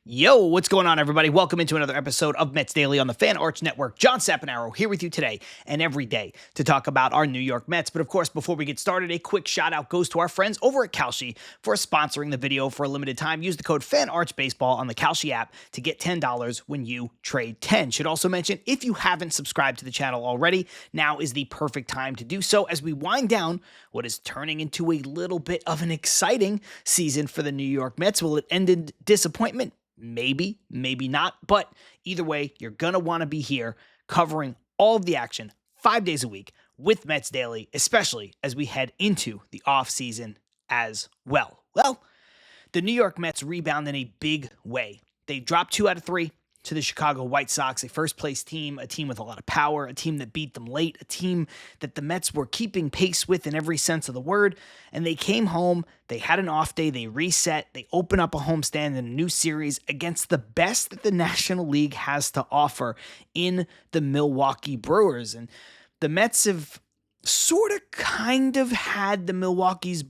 Yo, what's going on, everybody? Welcome into another episode of Mets Daily on the Fan Arts Network. John Saponaro here with you today and every day to talk about our New York Mets. But of course, before we get started, a quick shout out goes to our friends over at Kalshi for sponsoring the video for a limited time. Use the code FANARTSBaseball on the Kalshi app to get $10 when you trade 10. Should also mention, if you haven't subscribed to the channel already, now is the perfect time to do so as we wind down what is turning into a little bit of an exciting season for the New York Mets. Will it end in disappointment? Maybe, maybe not. But either way, you're going to want to be here covering all of the action 5 days a week with Mets Daily, especially as we head into the offseason as well. Well, the New York Mets rebound in a big way. They dropped 2 out of 3 to the Chicago White Sox, a first-place team, a team with a lot of power, a team that beat them late, a team that the Mets were keeping pace with in every sense of the word, and they came home, they had an off day, they reset, they open up a homestand in a new series against the best that the National League has to offer in the Milwaukee Brewers, and the Mets have sort of kind of had the Milwaukee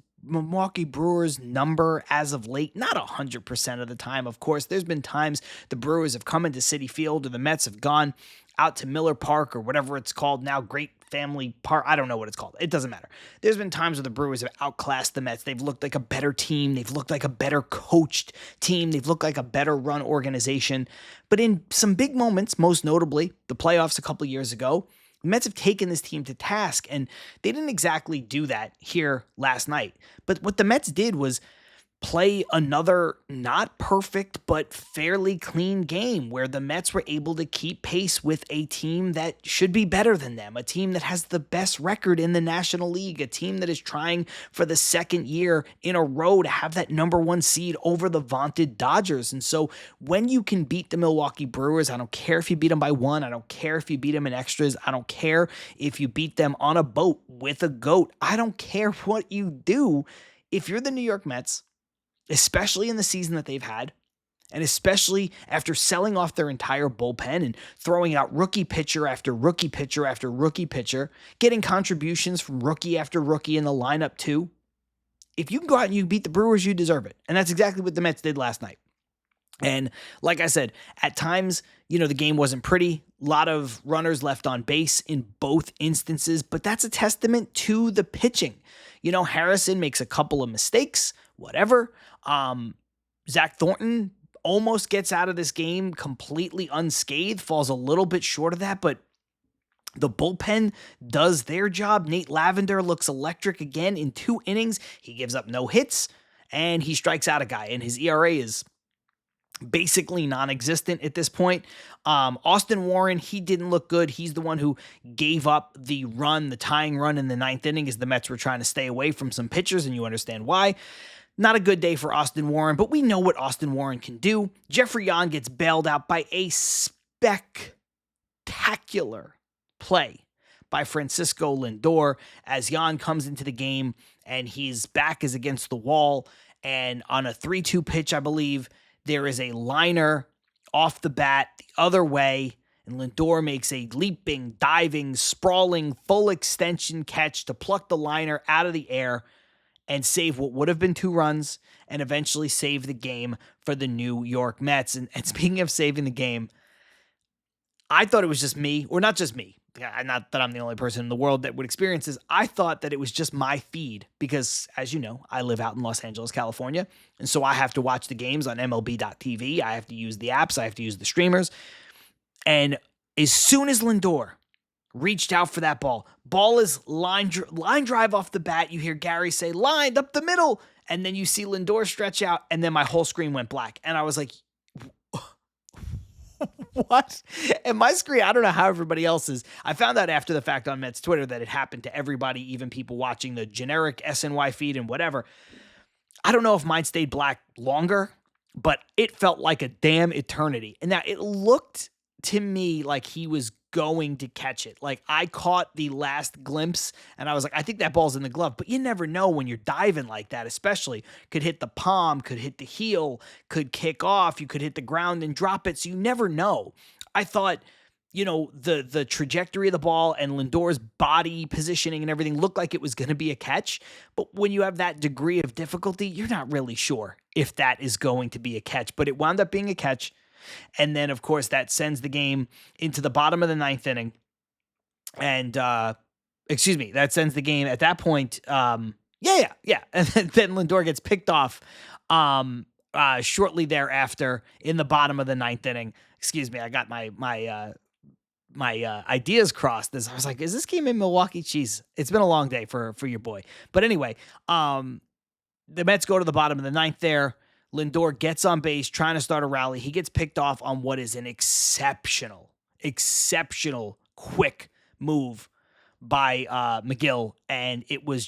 Brewers number as of late, not 100% of the time. Of course, there's been times the Brewers have come into Citi Field or the Mets have gone out to Miller Park or whatever it's called now, Great Family Park. I don't know what it's called. It doesn't matter. There's been times where the Brewers have outclassed the Mets. They've looked like a better team. They've looked like a better coached team. They've looked like a better run organization. But in some big moments, most notably the playoffs a couple years ago, the Mets have taken this team to task, and they didn't exactly do that here last night. But what the Mets did was play another not perfect but fairly clean game where the Mets were able to keep pace with a team that should be better than them, a team that has the best record in the National League, a team that is trying for the second year in a row to have that number 1 seed over the vaunted Dodgers. And so when you can beat the Milwaukee Brewers, I don't care if you beat them by 1, I don't care if you beat them in extras, I don't care if you beat them on a boat with a goat, I don't care what you do. If you're the New York Mets, especially in the season that they've had, and especially after selling off their entire bullpen and throwing out rookie pitcher after rookie pitcher after rookie pitcher, getting contributions from rookie after rookie in the lineup too. If you can go out and you beat the Brewers, you deserve it. And that's exactly what the Mets did last night. And like I said, at times, the game wasn't pretty. A lot of runners left on base in both instances, but that's a testament to the pitching. Harrison makes a couple of mistakes, whatever. Zach Thornton almost gets out of this game completely unscathed, falls a little bit short of that, but the bullpen does their job. Nate Lavender looks electric again in 2 innings. He gives up no hits, and he strikes out a guy, and his ERA is basically non-existent at this point. Austin Warren, he didn't look good. He's the one who gave up the tying run in the 9th inning as the Mets were trying to stay away from some pitchers, and you understand why. Not a good day for Austin Warren, but we know what Austin Warren can do. Jeffrey Yan gets bailed out by a spectacular play by Francisco Lindor as Yan comes into the game and his back is against the wall. And on a 3-2 pitch, I believe, there is a liner off the bat the other way, and Lindor makes a leaping, diving, sprawling, full extension catch to pluck the liner out of the air and save what would have been 2 runs and eventually save the game for the New York Mets. And speaking of saving the game, I thought it was just me, or not just me, not that I'm the only person in the world that would experience this. I thought that it was just my feed because, as you know, I live out in Los Angeles, California, and so I have to watch the games on MLB.tv. I have to use the apps. I have to use the streamers. And as soon as Lindor reached out for that ball is line drive off the bat. You hear Gary say, lined up the middle, and then you see Lindor stretch out, and then my whole screen went black. And I was like, what? And my screen, I don't know how everybody else's. I found out after the fact on Mets Twitter that it happened to everybody, even people watching the generic SNY feed and whatever. I don't know if mine stayed black longer, but it felt like a damn eternity. And now it looked to me like he was going to catch it. Like I caught the last glimpse and I was like, I think that ball's in the glove, but you never know when you're diving like that, especially could hit the palm, could hit the heel, could kick off, you could hit the ground and drop it. So you never know. I thought, the trajectory of the ball and Lindor's body positioning and everything looked like it was going to be a catch. But when you have that degree of difficulty, you're not really sure. if that is going to be a catch. But it wound up being a catch. And then, of course, that sends the game into the bottom of the ninth inning. And, that sends the game at that point. And then Lindor gets picked off shortly thereafter in the bottom of the ninth inning. Excuse me, I got my ideas crossed. I was like, is this game in Milwaukee? Jeez, it's been a long day for your boy. But anyway, the Mets go to the bottom of the ninth there. Lindor gets on base, trying to start a rally. He gets picked off on what is an exceptional quick move by McGill. And it was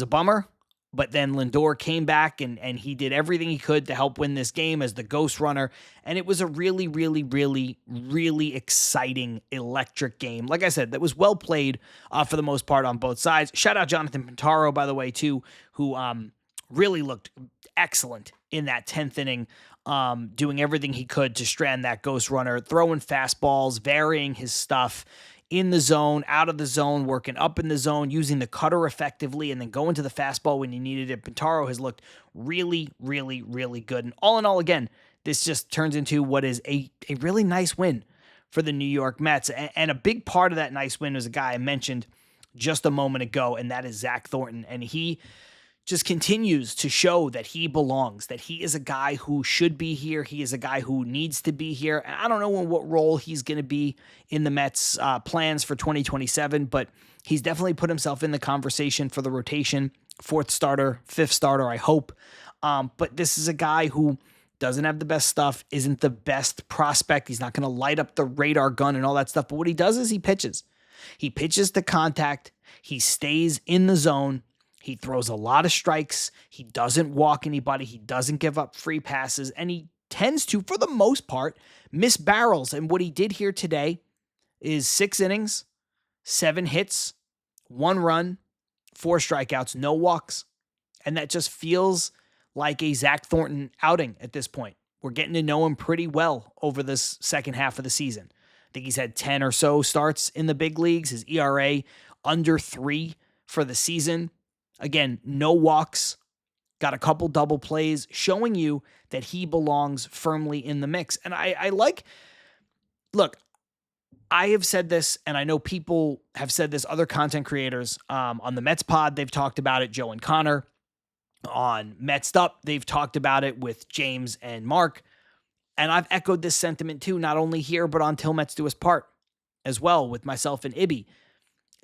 a bummer. But then Lindor came back and he did everything he could to help win this game as the ghost runner. And it was a really, really, really, really exciting, electric game. Like I said, that was well played for the most part on both sides. Shout out Jonathan Pintaro, by the way, too, who really looked excellent in that 10th inning, doing everything he could to strand that ghost runner, throwing fastballs, varying his stuff. In the zone, out of the zone, working up in the zone, using the cutter effectively, and then going to the fastball when you needed it. Pintaro has looked really, really, really good. And all in all, again, this just turns into what is a really nice win for the New York Mets. And a big part of that nice win was a guy I mentioned just a moment ago, and that is Zach Thornton. And he just continues to show that he belongs, that he is a guy who should be here. He is a guy who needs to be here. And I don't know in what role he's going to be in the Mets' plans for 2027, but he's definitely put himself in the conversation for the rotation, fourth starter, fifth starter, I hope. But this is a guy who doesn't have the best stuff, isn't the best prospect. He's not going to light up the radar gun and all that stuff. But what he does is he pitches. He pitches to contact. He stays in the zone. He throws a lot of strikes. He doesn't walk anybody. He doesn't give up free passes. And he tends to, for the most part, miss barrels. And what he did here today is 6 innings, 7 hits, 1 run, 4 strikeouts, no walks. And that just feels like a Zach Thornton outing at this point. We're getting to know him pretty well over this second half of the season. I think he's had 10 or so starts in the big leagues. His ERA under 3 for the season. Again, no walks, got a couple double plays, showing you that he belongs firmly in the mix. And look, I have said this, and I know people have said this, other content creators on the Mets pod, they've talked about it, Joe and Connor. On Metsed Up, they've talked about it with James and Mark. And I've echoed this sentiment too, not only here, but on Till Mets Do Us Part as well with myself and Ibby.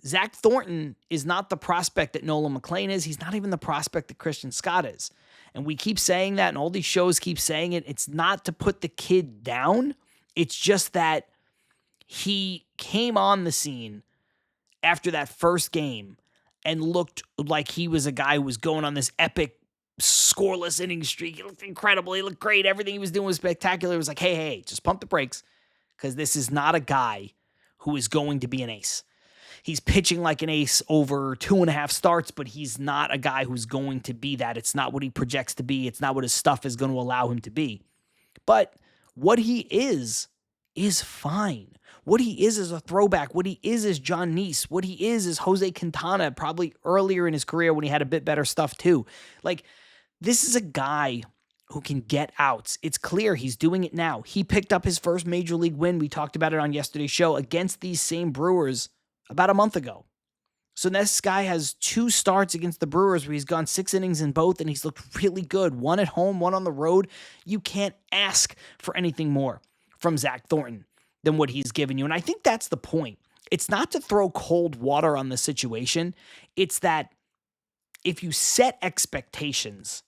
Zach Thornton is not the prospect that Nolan McLean is. He's not even the prospect that Christian Scott is. And we keep saying that, and all these shows keep saying it. It's not to put the kid down. It's just that he came on the scene after that first game and looked like he was a guy who was going on this epic scoreless inning streak. He looked incredible. He looked great. Everything he was doing was spectacular. It was like, hey, just pump the brakes, because this is not a guy who is going to be an ace. He's pitching like an ace over 2.5 starts, but he's not a guy who's going to be that. It's not what he projects to be. It's not what his stuff is going to allow him to be. But what he is fine. What he is a throwback. What he is John Neese. What he is Jose Quintana, probably earlier in his career when he had a bit better stuff too. Like, this is a guy who can get outs. It's clear he's doing it now. He picked up his first major league win. We talked about it on yesterday's show against these same Brewers about a month ago. So this guy has 2 starts against the Brewers where he's gone 6 innings in both, and he's looked really good. 1 at home, 1 on the road. You can't ask for anything more from Zach Thornton than what he's given you. And I think that's the point. It's not to throw cold water on the situation. It's that if you set expectations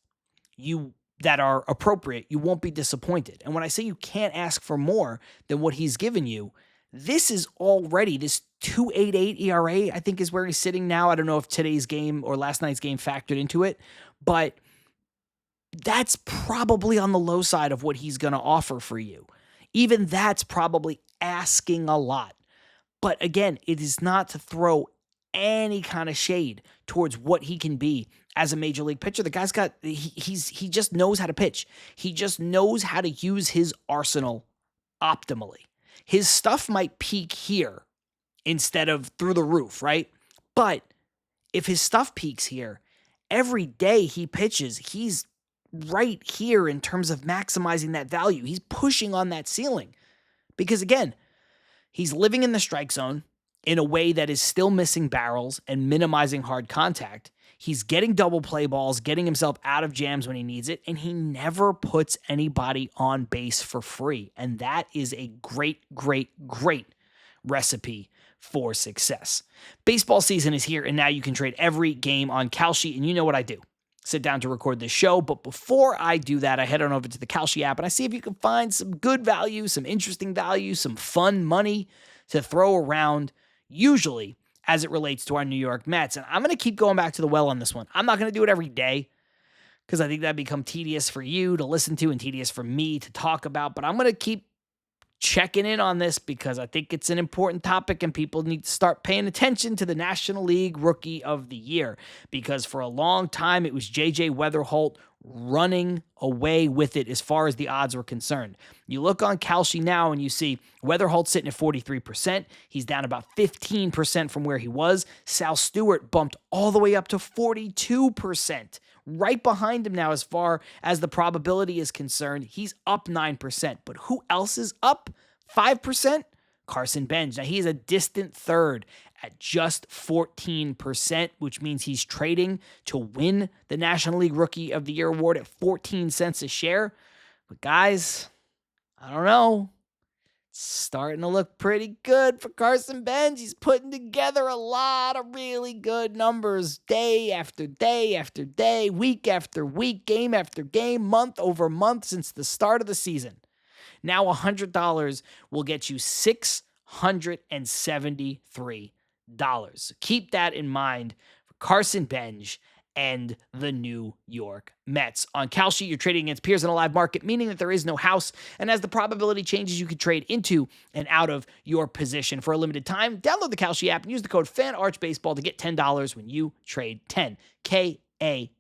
that are appropriate, you won't be disappointed. And when I say you can't ask for more than what he's given you, this is already, this 2.88 ERA, I think, is where he's sitting now. I don't know if today's game or last night's game factored into it, but that's probably on the low side of what he's going to offer for you. Even that's probably asking a lot. But again, it is not to throw any kind of shade towards what he can be as a major league pitcher. The guy's got, he just knows how to pitch. He just knows how to use his arsenal optimally. His stuff might peak here instead of through the roof, right? But if his stuff peaks here, every day he pitches, he's right here in terms of maximizing that value. He's pushing on that ceiling because, again, he's living in the strike zone in a way that is still missing barrels and minimizing hard contact. He's getting double play balls, getting himself out of jams when he needs it, and he never puts anybody on base for free. And that is a great, great, great recipe for success. Baseball season is here, and now you can trade every game on Kalshi, and you know what I do. Sit down to record this show, but before I do that, I head on over to the Kalshi app and I see if you can find some good value, some interesting value, some fun money to throw around, usually as it relates to our New York Mets. And I'm going to keep going back to the well on this one. I'm not going to do it every day because I think that'd become tedious for you to listen to and tedious for me to talk about, but I'm going to keep checking in on this because I think it's an important topic and people need to start paying attention to the National League Rookie of the Year, because for a long time it was J.J. Weatherholt running away with it as far as the odds were concerned. You look on Kalshi now and you see Weatherholt sitting at 43%. He's down about 15% from where he was. Sal Stewart bumped all the way up to 42%. Right behind him now as far as the probability is concerned. He's up 9%. But who else is up 5%? Carson Benz. Now, he's a distant third at just 14%, which means he's trading to win the National League Rookie of the Year award at 14 cents a share. But guys, I don't know. It's starting to look pretty good for Carson Benz. He's putting together a lot of really good numbers day after day after day, week after week, game after game, month over month since the start of the season. Now $100 will get you $673. So keep that in mind for Carson Benz and the New York Mets. On Kalshi, you're trading against peers in a live market, meaning that there is no house. And as the probability changes, you can trade into and out of your position. For a limited time, download the Kalshi app and use the code FANARCHBASEBALL to get $10 when you trade 10. Kalshi.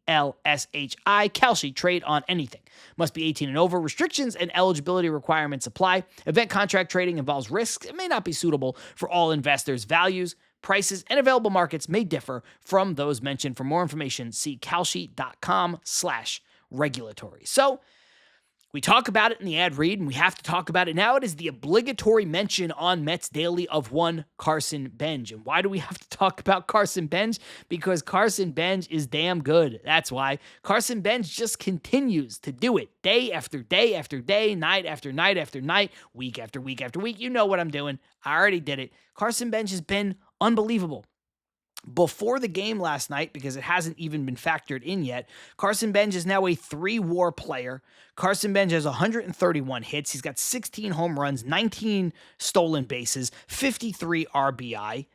Kalshi. Trade on anything. Must be 18 and over. Restrictions and eligibility requirements apply. Event contract trading involves risks. It may not be suitable for all investors. Values, prices, and available markets may differ from those mentioned. For more information, see kalshi.com/regulatory. So, we talk about it in the ad read, and we have to talk about it now. It is the obligatory mention on Mets Daily of one Carson Benz. And why do we have to talk about Carson Benz? Because Carson Benz is damn good. That's why. Carson Benz just continues to do it day after day after day, night after night after night, week after week after week. You know what I'm doing. I already did it. Carson Benz has been unbelievable. Before the game last night, because it hasn't even been factored in yet, Carson Benz is now a 3-WAR player. Carson Benz has 131 hits. He's got 16 home runs, 19 stolen bases, 53 RBI.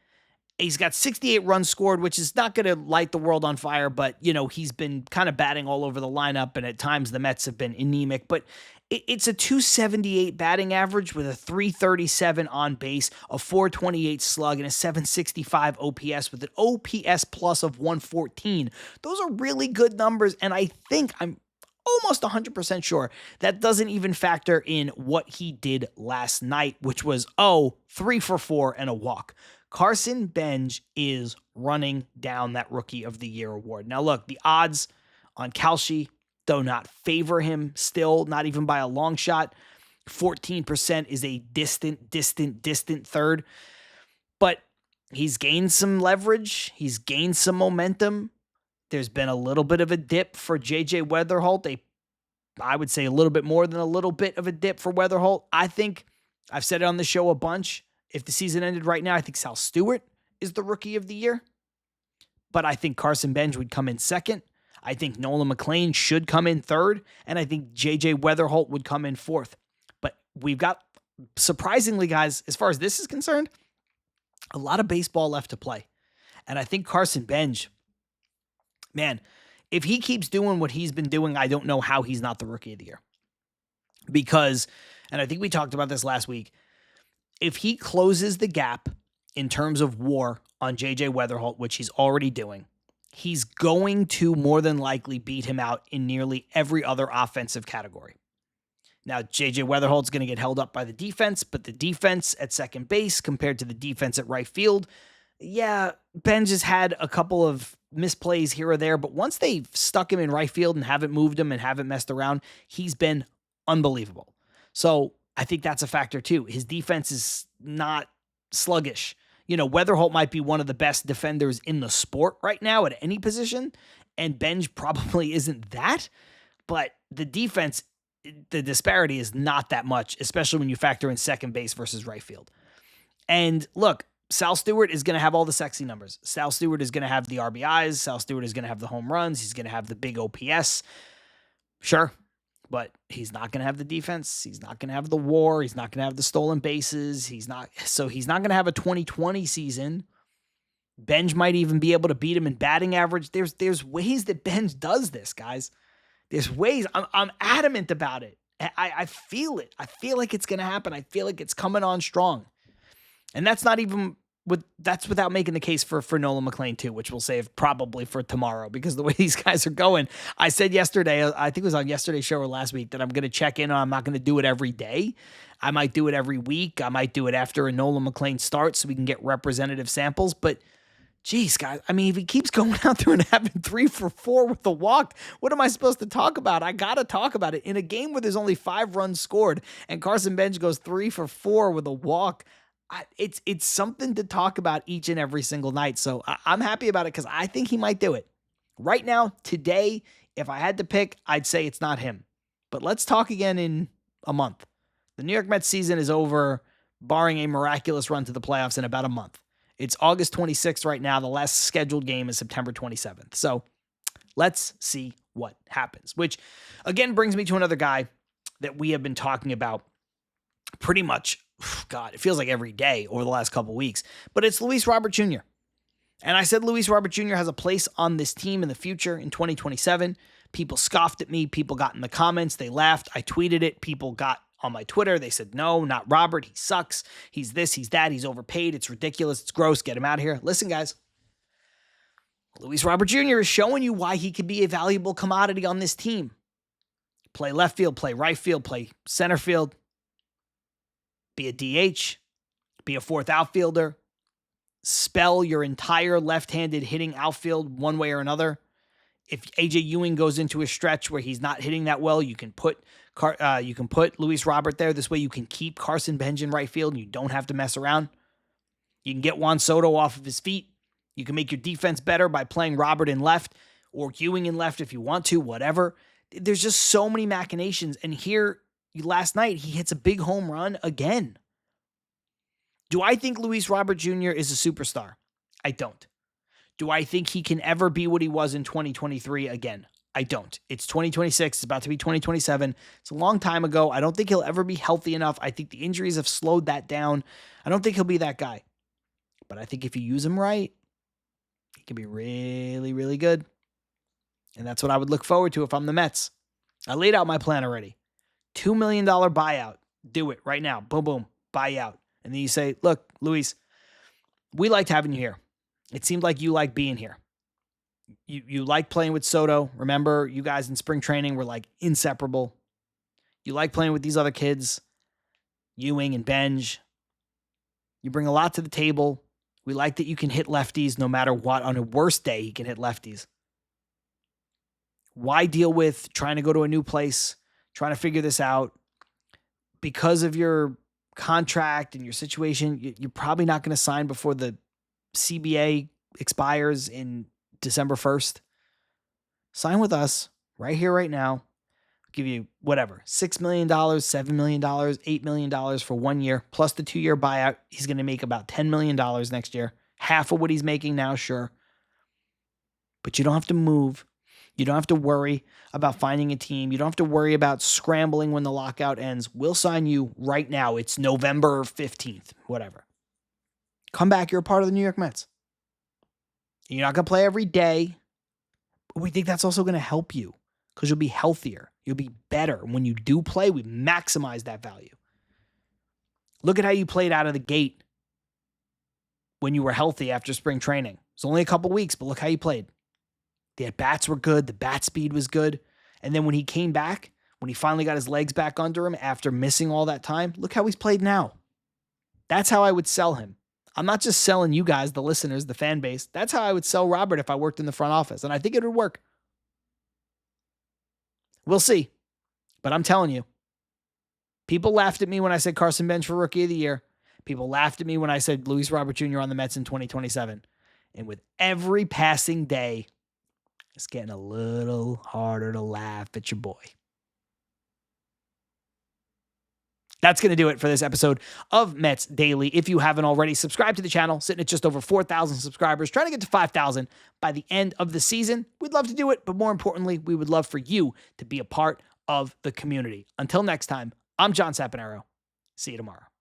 He's got 68 runs scored, which is not going to light the world on fire, but, you know, he's been kind of batting all over the lineup, and at times the Mets have been anemic, but it's a 278 batting average with a 337 on base, a 428 slug, and a 765 OPS with an OPS plus of 114. Those are really good numbers, and I'm almost 100% sure that doesn't even factor in what he did last night, which was, 3 for 4 and a walk. Carson Benz is running down that Rookie of the Year award. Now, look, the odds on Kalshi do not favor him still, not even by a long shot. 14% is a distant third. But he's gained some leverage. He's gained some momentum. There's been a little bit of a dip for J.J. Weatherholt. I would say a little bit more than a little bit of a dip for Weatherholt. I think, I've said it on the show a bunch, if the season ended right now, I think Sal Stewart is the Rookie of the Year. But I think Carson Benz would come in second. I think Nolan McLean should come in third. And I think J.J. Weatherholt would come in fourth. But we've got, surprisingly, guys, as far as this is concerned, a lot of baseball left to play. And I think Carson Benz, man, if he keeps doing what he's been doing, I don't know how he's not the Rookie of the Year. Because, and I think we talked about this last week, if he closes the gap in terms of WAR on J.J. Weatherholt, which he's already doing, he's going to more than likely beat him out in nearly every other offensive category. Now, J.J. Weatherholt's going to get held up by the defense, but the defense at second base compared to the defense at right field, Yeah, Benj has had a couple of misplays here or there, but once they've stuck him in right field and haven't moved him and haven't messed around, he's been unbelievable. So I think that's a factor too. His defense is not sluggish. Weatherholt might be one of the best defenders in the sport right now at any position, and Benj probably isn't that, but the defense, the disparity is not that much, especially when you factor in second base versus right field. And look, Sal Stewart is going to have all the sexy numbers. Sal Stewart is going to have the RBIs. Sal Stewart is going to have the home runs. He's going to have the big OPS. Sure. But he's not going to have the defense. He's not going to have the WAR. He's not going to have the stolen bases. He's not going to have a 2020 season. Benj might even be able to beat him in batting average. There's ways that Benj does this, guys. There's ways. I'm adamant about it. I feel it. I feel like it's going to happen. I feel like it's coming on strong. And that's not even that's without making the case for Nolan McLean too, which we'll save probably for tomorrow because the way these guys are going. I said yesterday, I think it was on yesterday's show or last week, that I'm going to check in on. I'm not going to do it every day. I might do it every week. I might do it after a Nolan McLean start so we can get representative samples. But geez, guys, I mean, if he keeps going out there and having 3 for 4 with a walk, what am I supposed to talk about? I got to talk about it. In a game where there's only 5 runs scored and Carson Benj goes 3 for 4 with a walk, it's something to talk about each and every single night. So I'm happy about it because I think he might do it. Right now, today, if I had to pick, I'd say it's not him. But let's talk again in a month. The New York Mets season is over, barring a miraculous run to the playoffs in about a month. It's August 26th right now. The last scheduled game is September 27th. So let's see what happens, which again brings me to another guy that we have been talking about pretty much, God, it feels like every day over the last couple weeks, but it's Luis Robert Jr. And I said Luis Robert Jr. has a place on this team in the future in 2027. People scoffed at me. People got in the comments. They laughed. I tweeted it. People got on my Twitter. They said, no, not Robert. He sucks. He's this, he's that. He's overpaid. It's ridiculous. It's gross. Get him out of here. Listen, guys. Luis Robert Jr. is showing you why he could be a valuable commodity on this team. Play left field, play right field, play center field. Be a DH, be a fourth outfielder, spell your entire left-handed hitting outfield one way or another. If AJ Ewing goes into a stretch where he's not hitting that well, you can put Luis Robert there. This way you can keep Carson Benj in right field and you don't have to mess around. You can get Juan Soto off of his feet. You can make your defense better by playing Robert in left or Ewing in left if you want to, whatever. There's just so many machinations. And here, last night, he hits a big home run again. Do I think Luis Robert Jr. is a superstar? I don't. Do I think he can ever be what he was in 2023 again? I don't. It's 2026. It's about to be 2027. It's a long time ago. I don't think he'll ever be healthy enough. I think the injuries have slowed that down. I don't think he'll be that guy. But I think if you use him right, he can be really, really good. And that's what I would look forward to if I'm the Mets. I laid out my plan already. $2 million buyout. Do it right now. Boom, boom. Buy out. And then you say, look, Luis, we liked having you here. It seemed like you liked being here. You liked playing with Soto. Remember, you guys in spring training were like inseparable. You like playing with these other kids, Ewing and Benj. You bring a lot to the table. We like that you can hit lefties no matter what. On a worst day, he can hit lefties. Why deal with trying to go to a new place, trying to figure this out? Because of your contract and your situation, you're probably not going to sign before the CBA expires in December 1st. Sign with us right here, right now. I'll give you whatever, $6 million, $7 million, $8 million for 1 year, plus the 2-year buyout. He's going to make about $10 million next year. Half of what he's making now, sure. But you don't have to move. You don't have to worry about finding a team. You don't have to worry about scrambling when the lockout ends. We'll sign you right now. It's November 15th, whatever. Come back. You're a part of the New York Mets. You're not going to play every day. But we think that's also going to help you because you'll be healthier. You'll be better. When you do play, we maximize that value. Look at how you played out of the gate when you were healthy after spring training. It's only a couple weeks, but look how you played. The at-bats were good. The bat speed was good. And then when he came back, when he finally got his legs back under him after missing all that time, look how he's played now. That's how I would sell him. I'm not just selling you guys, the listeners, the fan base. That's how I would sell Robert if I worked in the front office, and I think it would work. We'll see. But I'm telling you, people laughed at me when I said Carson Bench for Rookie of the Year. People laughed at me when I said Luis Robert Jr. on the Mets in 2027. And with every passing day, it's getting a little harder to laugh at your boy. That's going to do it for this episode of Mets Daily. If you haven't already, subscribe to the channel, sitting at just over 4,000 subscribers, trying to get to 5,000 by the end of the season. We'd love to do it, but more importantly, we would love for you to be a part of the community. Until next time, I'm John Saponaro. See you tomorrow.